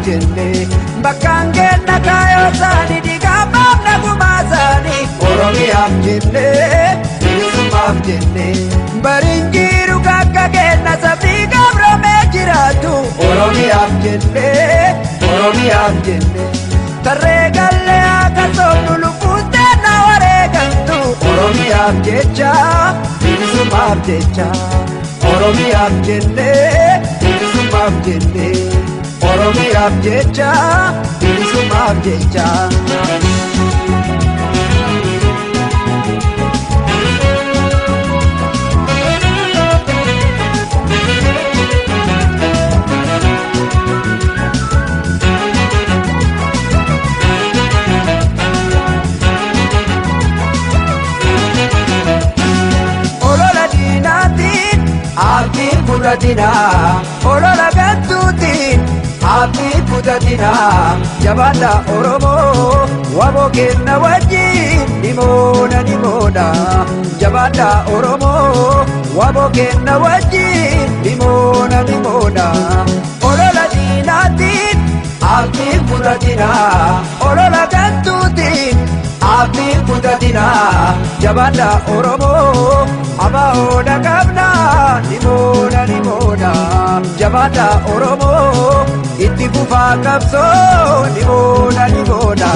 jenne bakkaangeen nakaayoo saanii diigaamaaf nagumaa saanii Oromiyaaf jenne bilisummaaf jenne bariin jiru kakka kenna sabni gabroomee jiraatu Oromiyaaf jenne tarree gallee akka soofnu lubbuutee na wareegamtu Oromiyaaf jecha bilisummaaf jecha Oromiyaaf jenne bilisummaaf jenne Oromiyaaf jecha bilisummaaf jecha Olola gantuutiin abdii kutatinaa jabaadha Oromoo waboo kenna wajjin nimoona jabaadha Oromoo waboo kenna wajjin nimoona olola diinaatiin abdii kutatinaa olola gantuutiin abdii kutatinaa jabaadha Oromoo abahoodha qabna nimoona jabaadha Oromoo itti fufaa qabsoo nimoona